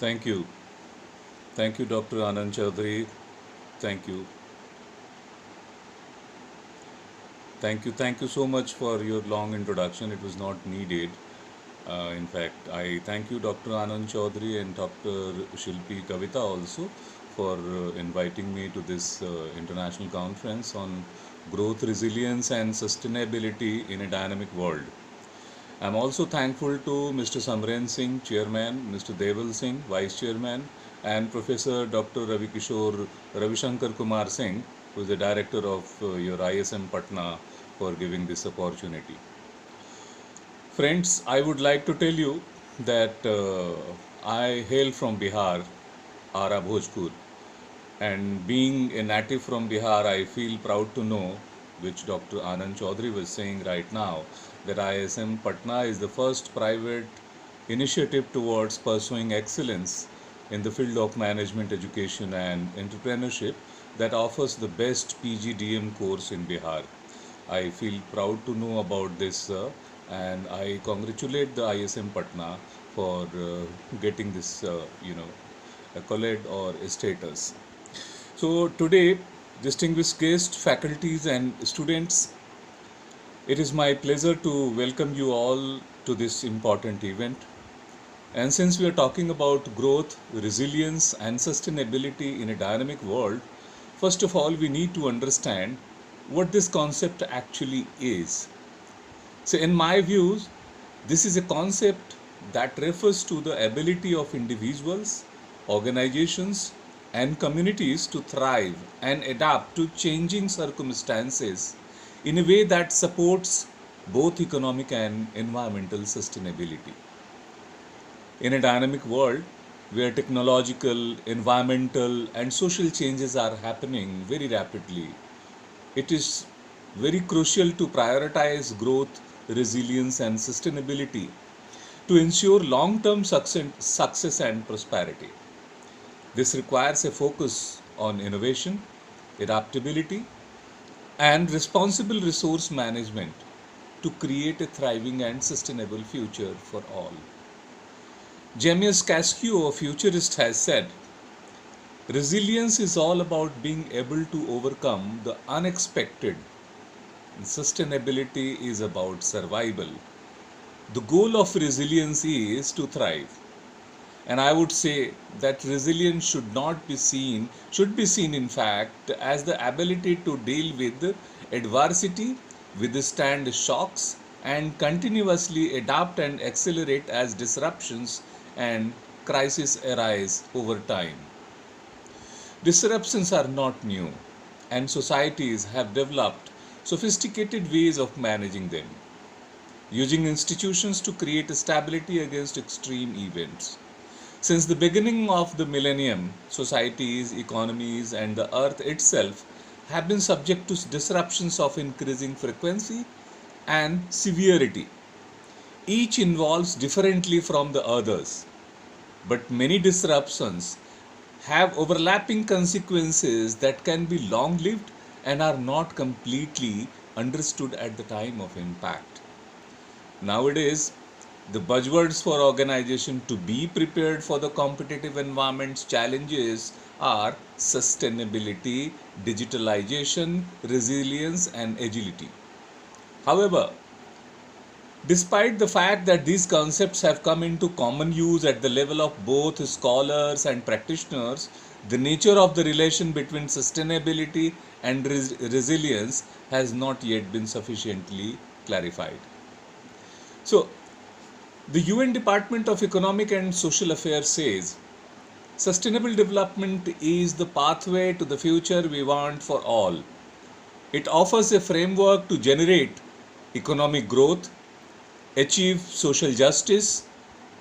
Thank you. Thank you, Dr. Anand Chaudhary. Thank you. Thank you. Thank you so much for your long introduction. It was not needed. In fact, I thank you, Dr. Anand Chaudhary and Dr. Shilpi Kavita also for inviting me to this international conference on growth, resilience, and sustainability in a dynamic world. I'm also thankful to Mr. Samren Singh, Chairman, Mr. Deval Singh, Vice Chairman, and Professor Dr. Ravi Kishore Ravishankar Kumar Singh, who is the Director of your ISM Patna, for giving this opportunity. Friends, I would like to tell you that I hail from Bihar, Ara Bhojpur, and being a native from Bihar, I feel proud to know, which Dr. Anand Chaudhary was saying right now, that ISM Patna is the first private initiative towards pursuing excellence in the field of management education and entrepreneurship that offers the best PGDM course in Bihar. I feel proud to know about this, and I congratulate the ISM Patna for getting this, accolade or status. So today, distinguished guests, faculties, and students, it is my pleasure to welcome you all to this important event. And since we are talking about growth, resilience, and sustainability in a dynamic world, first of all, we need to understand what this concept actually is. So, in my views, this is a concept that refers to the ability of individuals, organizations, and communities to thrive and adapt to changing circumstances in a way that supports both economic and environmental sustainability. In a dynamic world where technological, environmental, and social changes are happening very rapidly, it is very crucial to prioritize growth, resilience, and sustainability to ensure long term success and prosperity. This requires a focus on innovation, adaptability, and responsible resource management to create a thriving and sustainable future for all. Jemius Cascio, a futurist, has said, resilience is all about being able to overcome the unexpected, and sustainability is about survival. The goal of resilience is to thrive. And I would say that resilience should be seen in fact as the ability to deal with adversity, withstand shocks, and continuously adapt and accelerate as disruptions and crises arise over time. Disruptions are not new, and societies have developed sophisticated ways of managing them, using institutions to create stability against extreme events. Since the beginning of the millennium, societies, economies, and the earth itself have been subject to disruptions of increasing frequency and severity. Each involves differently from the others, but many disruptions have overlapping consequences that can be long lived and are not completely understood at the time of impact. Nowadays, the buzzwords for organization to be prepared for the competitive environment's challenges are sustainability, digitalization, resilience, and agility. However, despite the fact that these concepts have come into common use at the level of both scholars and practitioners, the nature of the relation between sustainability and resilience has not yet been sufficiently clarified. So, the UN Department of Economic and Social Affairs says sustainable development is the pathway to the future we want for all. It offers a framework to generate economic growth, achieve social justice,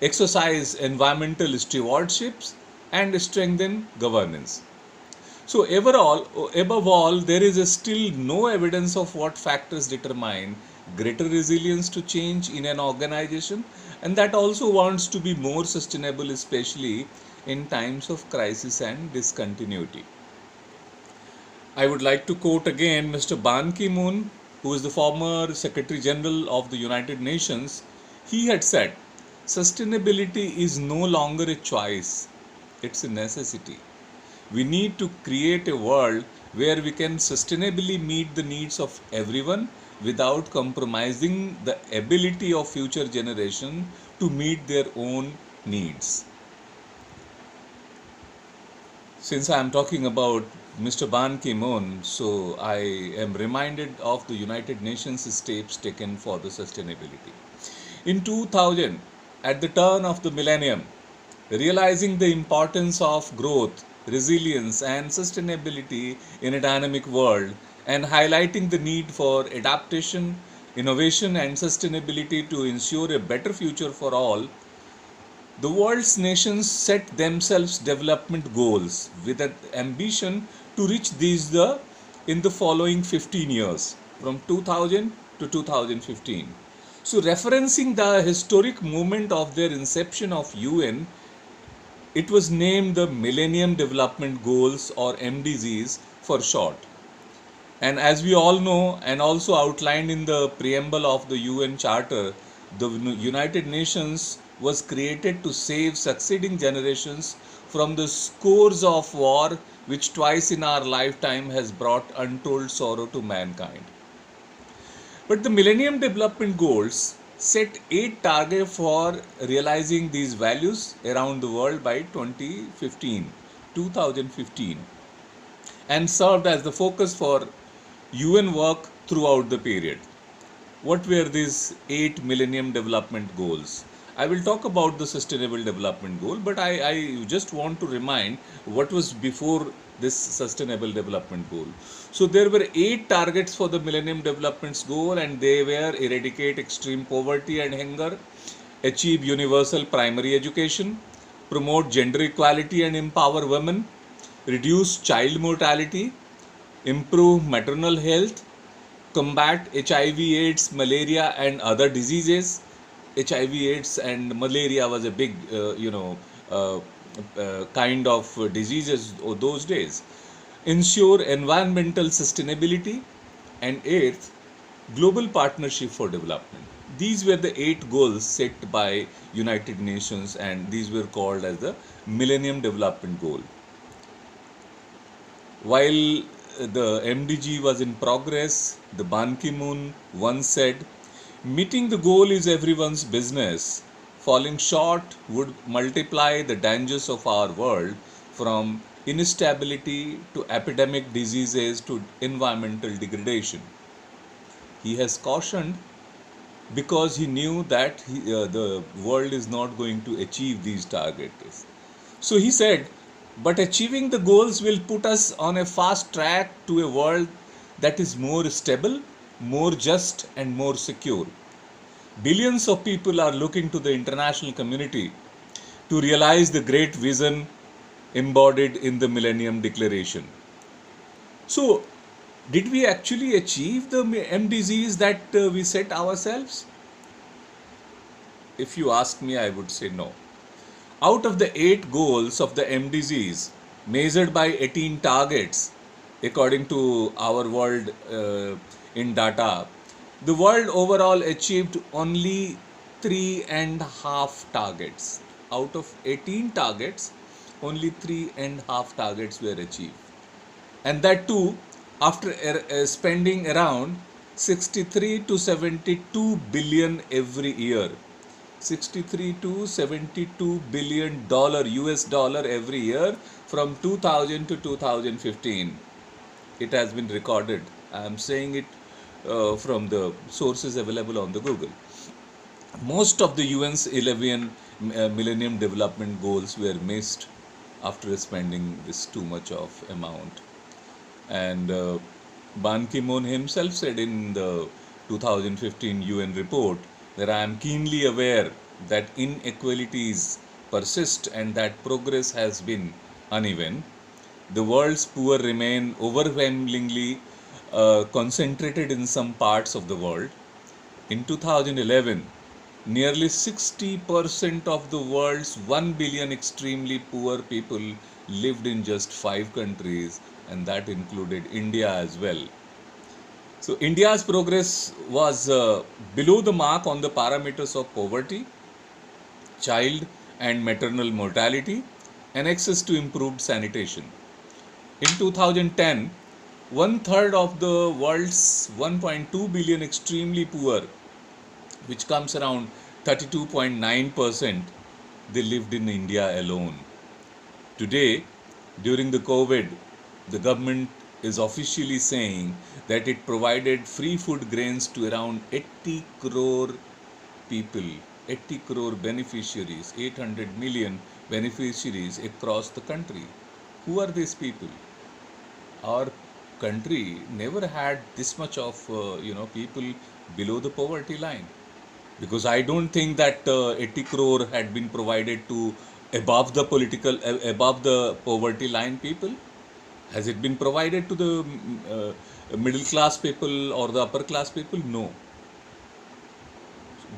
exercise environmental stewardships, and strengthen governance. So, above all, there is still no evidence of what factors determine greater resilience to change in an organization, and that also wants to be more sustainable, especially in times of crisis and discontinuity. I would like to quote again Mr. Ban Ki moon, who is the former Secretary General of the United Nations. He had said, sustainability is no longer a choice, It's a necessity. We need to create a world where we can sustainably meet the needs of everyone without compromising the ability of future generations to meet their own needs. Since I am talking about Mr. Ban Ki-moon, so I am reminded of the United Nations steps taken for the sustainability. In 2000, at the turn of the millennium, realizing the importance of growth, resilience, and sustainability in a dynamic world, and highlighting the need for adaptation, innovation, and sustainability to ensure a better future for all, the world's nations set themselves development goals with an ambition to reach in the following 15 years, from 2000 to 2015. So, referencing the historic moment of their inception of UN, it was named the Millennium Development Goals, or MDGs for short. And as we all know, and also outlined in the preamble of the UN Charter, the United Nations was created to save succeeding generations from the scores of war which twice in our lifetime has brought untold sorrow to mankind. But the Millennium Development Goals set 8 targets for realizing these values around the world by 2015, and served as the focus for UN work throughout the period. What were these 8 Millennium Development Goals? I will talk about the Sustainable Development Goal, but I just want to remind what was before this Sustainable Development Goal. So there were 8 targets for the Millennium Development Goal, and they were: eradicate extreme poverty and hunger, achieve universal primary education, promote gender equality and empower women, reduce child mortality, improve maternal health, combat HIV/AIDS, malaria, and other diseases. HIV/AIDS and malaria was a big, kind of diseases of those days. Ensure environmental sustainability, and eighth, global partnership for development. These were the 8 goals set by United Nations, and these were called as the Millennium Development Goal. While the MDG was in progress, the Ban Ki-moon once said, meeting the goal is everyone's business. Falling short would multiply the dangers of our world, from instability to epidemic diseases to environmental degradation. He has cautioned because he knew that the world is not going to achieve these targets. So he said, but achieving the goals will put us on a fast track to a world that is more stable, more just, and more secure. Billions of people are looking to the international community to realize the great vision embodied in the Millennium Declaration. So, did we actually achieve the MDGs that we set ourselves? If you ask me, I would say no. Out of the 8 goals of the MDGs, measured by 18 targets, according to our world in data, the world overall achieved only 3.5 targets. Out of 18 targets, only 3.5 targets were achieved. And that too, after spending around 63 to 72 billion every year. 63 to 72 billion US dollar every year from 2000 to 2015. It has been recorded. I am saying it from the sources available on the Google. Most of the UN's 11 Millennium Development Goals were missed after spending this too much of amount. And Ban Ki-moon himself said in the 2015 UN report that I am keenly aware that inequalities persist and that progress has been uneven. The world's poor remain overwhelmingly concentrated in some parts of the world. In 2011, nearly 60% of the world's 1 billion extremely poor people lived in just 5 countries, and that included India as well. So India's progress was below the mark on the parameters of poverty, child and maternal mortality, and access to improved sanitation. In 2010, one third of the world's 1.2 billion extremely poor, which comes around 32.9%, they lived in India alone. Today, during the COVID, the government is officially saying that it provided free food grains to around 80 crore people, 80 crore beneficiaries, 800 million beneficiaries across the country. Who are these people? Our country never had this much of people below the poverty line, because I don't think that 80 crore had been provided to above the poverty line people. Has it been provided to the middle class people or the upper class people? No.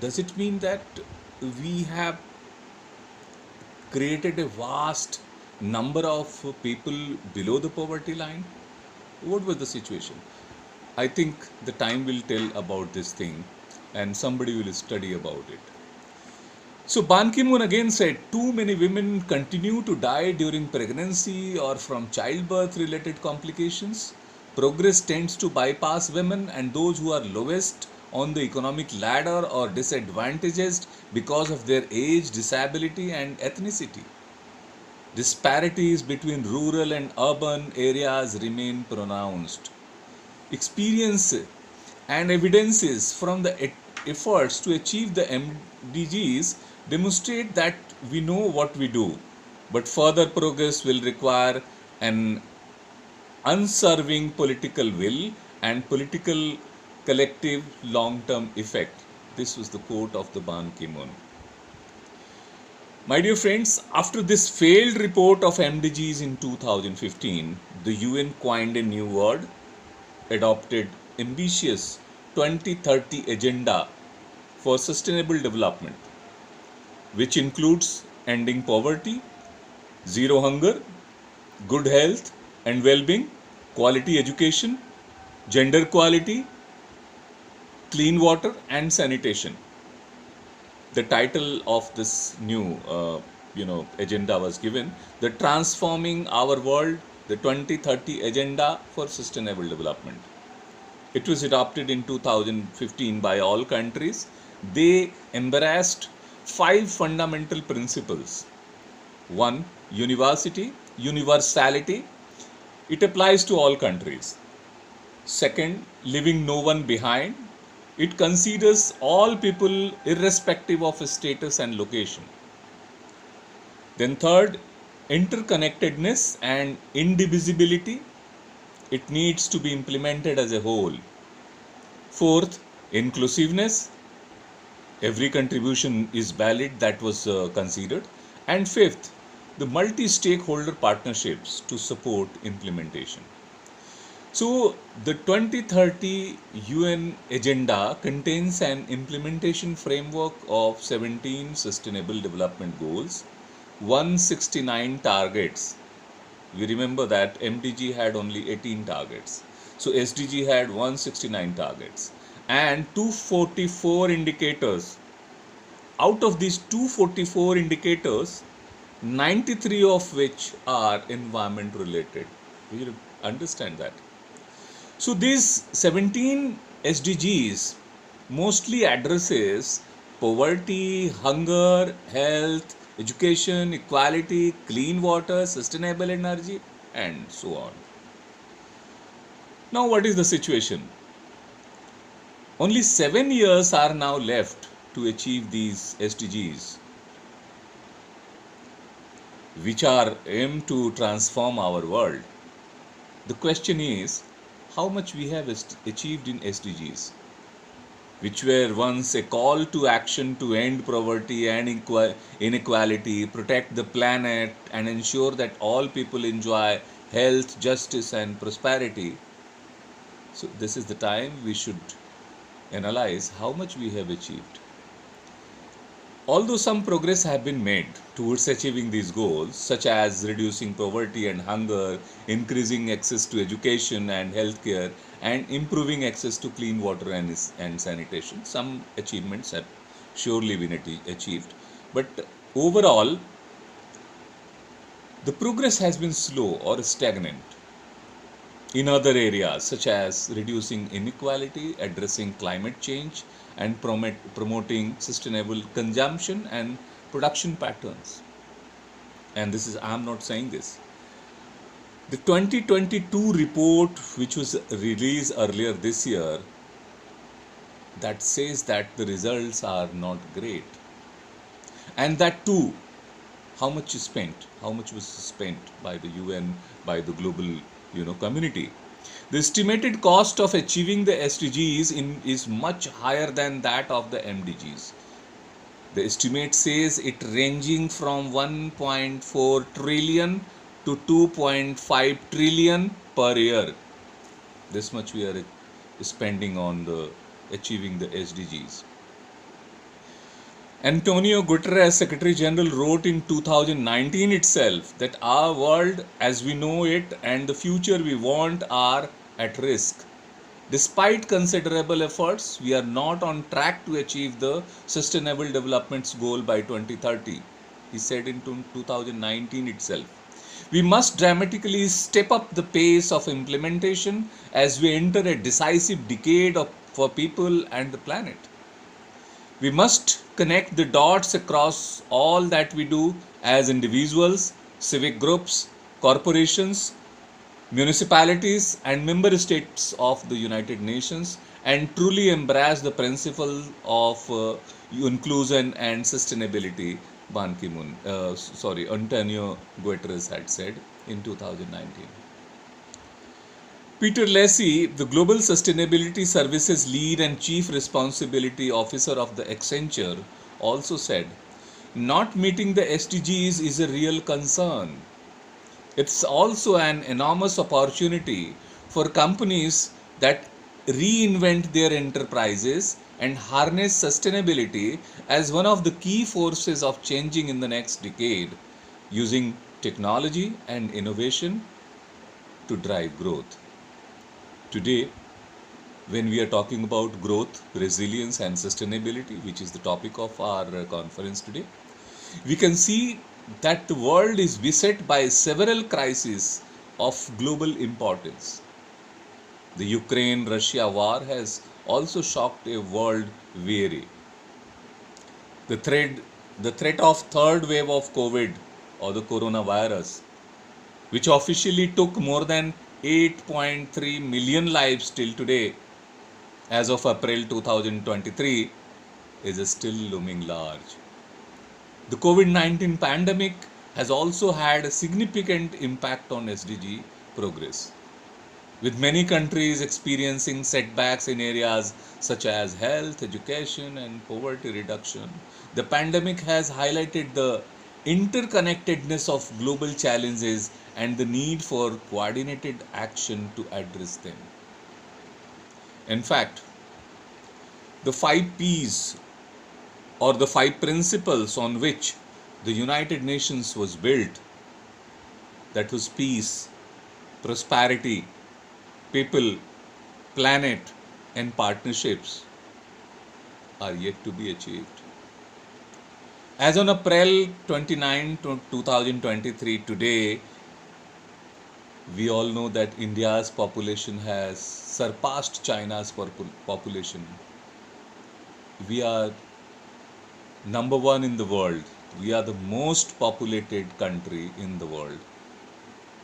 Does it mean that we have created a vast number of people below the poverty line? What was the situation? I think the time will tell about this thing and somebody will study about it. So Ban Ki-moon again said too many women continue to die during pregnancy or from childbirth related complications. Progress tends to bypass women and those who are lowest on the economic ladder or disadvantaged because of their age, disability and ethnicity. Disparities between rural and urban areas remain pronounced. Experience and evidences from the efforts to achieve the MDGs demonstrate that we know what we do, but further progress will require an unswerving political will and political collective long-term effect. This was the quote of the Ban Ki-moon. My dear friends, after this failed report of MDGs in 2015, the UN coined a new word, adopted ambitious 2030 agenda for sustainable development, which includes ending poverty, zero hunger, good health and well-being, quality education, gender equality, clean water and sanitation. The title of this new agenda was given, the Transforming Our World, the 2030 Agenda for Sustainable Development. It was adopted in 2015 by all countries. They embraced 5 fundamental principles. 1. Universality. It applies to all countries. 2. Leaving no one behind. It considers all people irrespective of status and location. Then 3. Interconnectedness and indivisibility. It needs to be implemented as a whole. 4. Inclusiveness. Every contribution is valid that was considered. And 5th, the multi-stakeholder partnerships to support implementation. So the 2030 UN agenda contains an implementation framework of 17 sustainable development goals, 169 targets. We remember that MDG had only 18 targets. So SDG had 169 targets and 244 indicators. Out of these 244 indicators, 93 of which are environment related. We understand that. So these 17 SDGs mostly addresses poverty, hunger, health, education, equality, clean water, sustainable energy, and so on. Now, what is the situation? Only 7 years are now left to achieve these SDGs, which are aimed to transform our world. The question is, how much we have achieved in SDGs, which were once a call to action to end poverty and inequality, protect the planet, and ensure that all people enjoy health, justice, and prosperity. So, this is the time we should analyze how much we have achieved. Although some progress have been made towards achieving these goals, such as reducing poverty and hunger, increasing access to education and healthcare, and improving access to clean water and sanitation, some achievements have surely been achieved. But overall, The progress has been slow or stagnant in other areas such as reducing inequality, addressing climate change, and promoting sustainable consumption and production patterns. And this is, I'm not saying this. The 2022 report, which was released earlier this year, that says that the results are not great. And that too, how much is spent, how much was spent by the UN, by the global community. The estimated cost of achieving the SDGs is much higher than that of the MDGs. The estimate says it ranging from 1.4 trillion to 2.5 trillion per year. This much we are spending on the achieving the SDGs. Antonio Guterres, Secretary General, wrote in 2019 itself that our world as we know it and the future we want are at risk. Despite considerable efforts, we are not on track to achieve the Sustainable Development Goal by 2030, he said in 2019 itself. We must dramatically step up the pace of implementation as we enter a decisive decade for people and the planet. We must connect the dots across all that we do as individuals, civic groups, corporations, municipalities, and member states of the United Nations and truly embrace the principle of inclusion and sustainability, Antonio Guterres had said in 2019. Peter Lacey, the Global Sustainability Services Lead and Chief Responsibility Officer of the Accenture, also said, not meeting the SDGs is a real concern. It's also an enormous opportunity for companies that reinvent their enterprises and harness sustainability as one of the key forces of changing in the next decade, using technology and innovation to drive growth. Today, when we are talking about growth, resilience, and sustainability, which is the topic of our conference today, we can see that the world is beset by several crises of global importance. The Ukraine-Russia war has also shocked a world weary. The threat of third wave of COVID or the coronavirus, which officially took more than 8.3 million lives till today, as of April 2023, is still looming large. The COVID-19 pandemic has also had a significant impact on SDG progress, with many countries experiencing setbacks in areas such as health, education, and poverty reduction. The pandemic has highlighted the interconnectedness of global challenges and the need for coordinated action to address them. In fact, the 5 Ps or the 5 principles on which the United Nations was built, that was peace, prosperity, people, planet, and partnerships, are yet to be achieved. As on April 29, 2023, today, we all know that India's population has surpassed China's population. We are number one in the world. We are the most populated country in the world.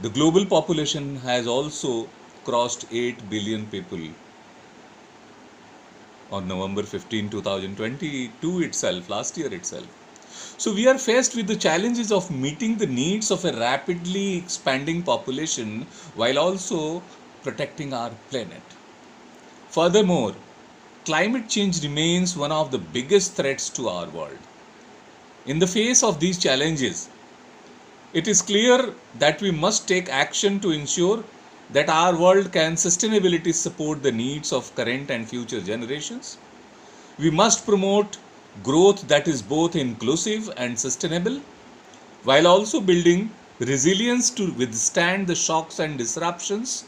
The global population has also crossed 8 billion people on November 15, 2022 itself, last year itself. So we are faced with the challenges of meeting the needs of a rapidly expanding population while also protecting our planet. Furthermore, climate change remains one of the biggest threats to our world. In the face of these challenges, it is clear that we must take action to ensure that our world can sustainably support the needs of current and future generations. We must promote growth that is both inclusive and sustainable, while also building resilience to withstand the shocks and disruptions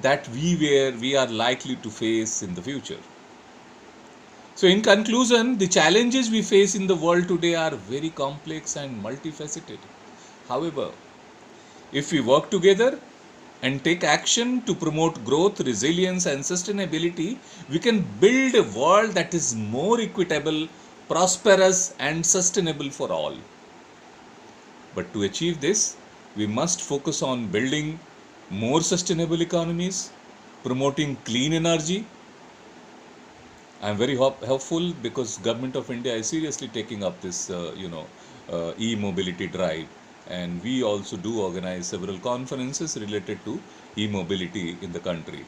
that we are likely to face in the future. So in conclusion, the challenges we face in the world today are very complex and multifaceted. However, If we work together and take action to promote growth, resilience, and sustainability, we can build a world that is more equitable, prosperous, and sustainable for all. But to achieve this, we must focus on building more sustainable economies, promoting clean energy. I'm very hopeful because Government of India is seriously taking up this, e-mobility drive, and we also do organize several conferences related to e-mobility in the country.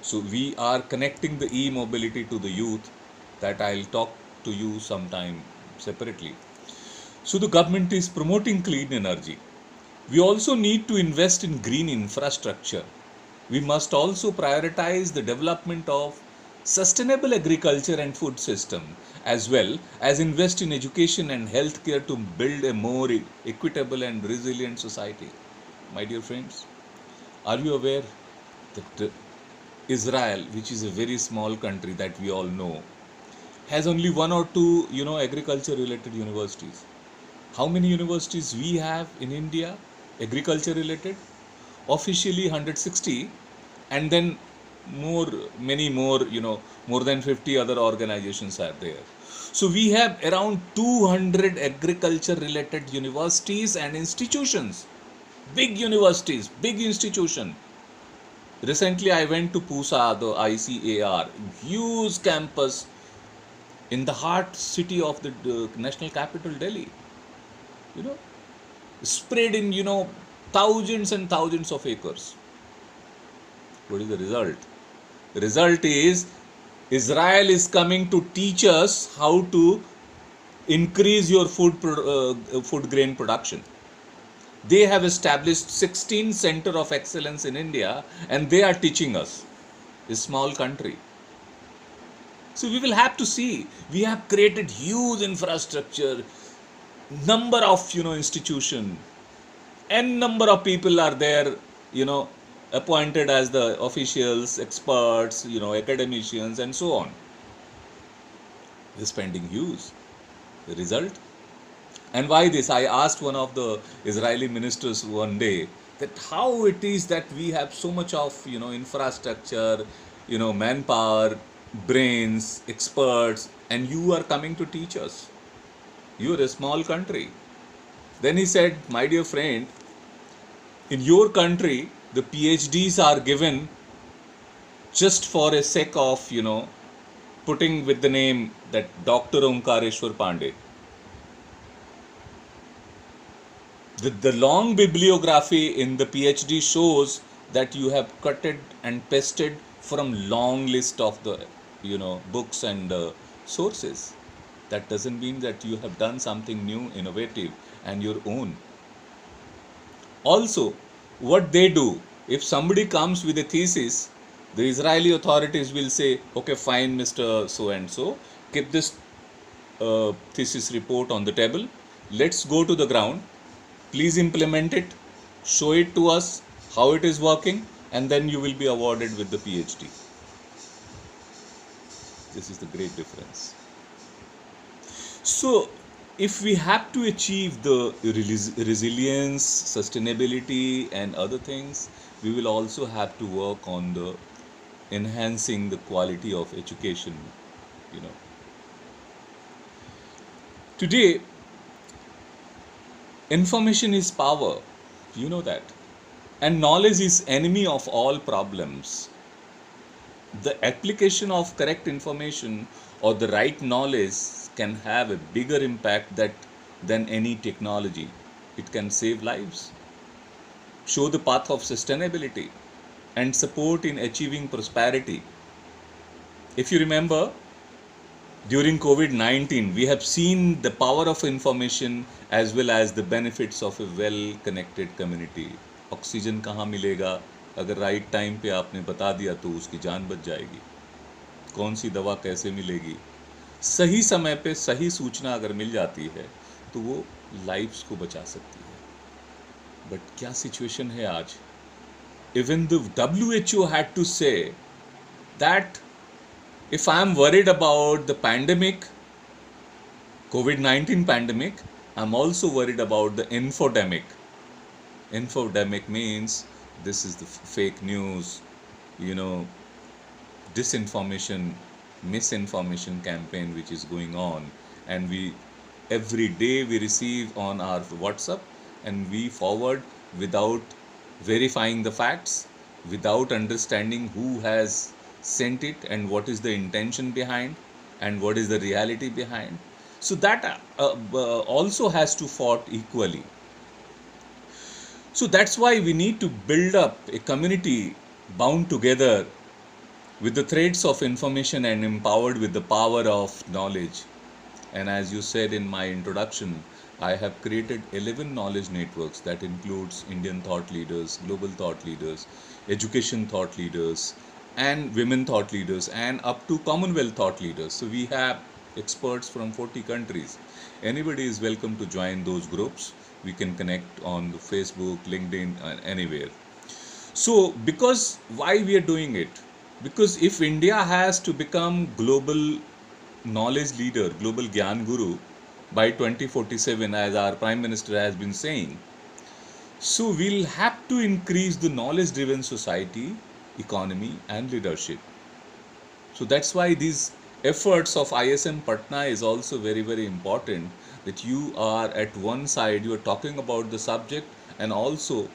So we are connecting the e-mobility to the youth. That I'll talk to you sometime separately. So the government is promoting clean energy. We also need to invest in green infrastructure. We must also prioritize the development of sustainable agriculture and food system, as well as invest in education and healthcare to build a more equitable and resilient society. My dear friends, are you aware that Israel, which is a very small country that we all know, has only one or two, agriculture related universities? How many universities we have in India, agriculture related? Officially 160, and then many more, more than 50 other organizations are there. So we have around 200 agriculture related universities and institutions, big universities, big institution. Recently I went to Pusa, the ICAR, huge campus in the heart city of the national capital, Delhi. You know, spread in, thousands and thousands of acres. What is the result? The result is Israel is coming to teach us how to increase your food grain production. They have established 16 center of excellence in India, and they are teaching us, a small country. So we will have to see. We have created huge infrastructure, number of institution, n number of people are there, appointed as the officials, experts, academicians, and so on. They're spending huge. The result? And why this? I asked one of the Israeli ministers one day that how it is that we have so much of infrastructure, manpower, brains, experts, and you are coming to teach us. You are a small country. Then he said, my dear friend, in your country, the PhDs are given just for a sake of, putting with the name that Dr. Omkareshwar Pandey. The long bibliography in the PhD shows that you have cutted and pasted from long list of the, books and sources. That doesn't mean that you have done something new, innovative, and your own. Also, what they do, if somebody comes with a thesis, the Israeli authorities will say, okay, fine, Mr. So and so, keep this thesis report on the table. Let's go to the ground. Please implement it. Show it to us, how it is working, and then you will be awarded with the PhD. This is the great difference. So, if we have to achieve the resilience, sustainability, and other things, we will also have to work on the enhancing the quality of education. Today, information is power. You know that. And knowledge is enemy of all problems. The application of correct information or the right knowledge can have a bigger impact than any technology. It can save lives, show the path of sustainability, and support in achieving prosperity. If you remember, during COVID-19, we have seen the power of information as well as the benefits of a well-connected community. Oxygen कहाँ मिलेगा? अगर right time पे आपने बता दिया तो उसकी जान बच जाएगी. कौन सी दवा कैसे मिलेगी? सही समय पे सही सूचना अगर मिल जाती है तो वो लाइफ्स को बचा सकती है. बट क्या सिचुएशन है आज? Even the WHO had to say that if I am worried about the pandemic, COVID-19 pandemic, I'm also worried about the infodemic. Infodemic means this is the fake news, you know, disinformation, misinformation campaign which is going on, and we every day we receive on our WhatsApp, and we forward without verifying the facts, without understanding who has sent it and what is the intention behind and what is the reality behind. So that also has to fought equally. So that's why we need to build up a community bound together with the threads of information and empowered with the power of knowledge. And as you said in my introduction, I have created 11 knowledge networks that includes Indian thought leaders, global thought leaders, education thought leaders, and women thought leaders, and up to Commonwealth thought leaders. So we have experts from 40 countries. Anybody is welcome to join those groups. We can connect on the Facebook, LinkedIn, and anywhere. So, because why we are doing it? Because if India has to become global knowledge leader, global Gyan Guru by 2047, as our Prime Minister has been saying, so we'll have to increase the knowledge driven society, economy, and leadership. So that's why these efforts of ISM Patna is also very, very important, that you are at one side, you are talking about the subject, and also,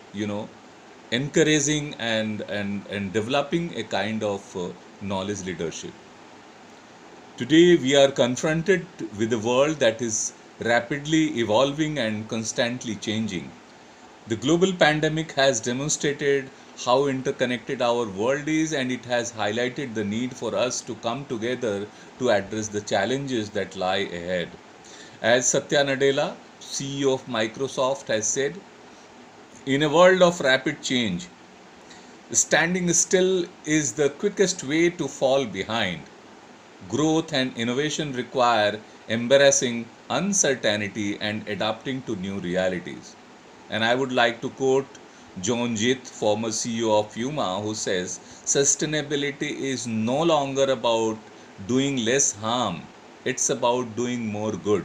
encouraging and developing a kind of knowledge leadership. Today, we are confronted with a world that is rapidly evolving and constantly changing. The global pandemic has demonstrated how interconnected our world is, and it has highlighted the need for us to come together to address the challenges that lie ahead. As Satya Nadella, CEO of Microsoft, has said, in a world of rapid change, standing still is the quickest way to fall behind. Growth and innovation require embracing uncertainty and adapting to new realities. And I would like to quote John Jit, former CEO of Puma, who says, sustainability is no longer about doing less harm, it's about doing more good.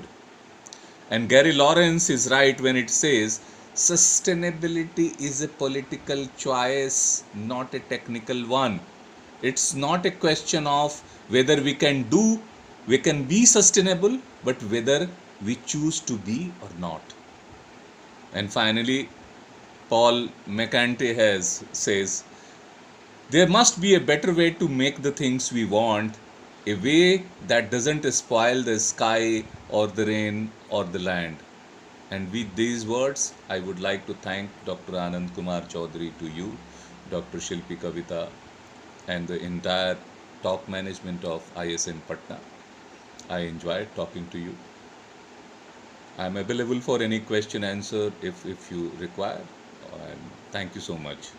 And Gary Lawrence is right when it says, sustainability is a political choice, not a technical one. It's not a question of whether we can be sustainable, but whether we choose to be or not. And finally, Paul McCartney says, there must be a better way to make the things we want, a way that doesn't spoil the sky or the rain or the land. And with these words, I would like to thank Dr. Anand Kumar Chaudhary, to you, Dr. Shilpi Kavita, and the entire top management of ISM Patna. I enjoyed talking to you. I am available for any question answer if you require. And thank you so much.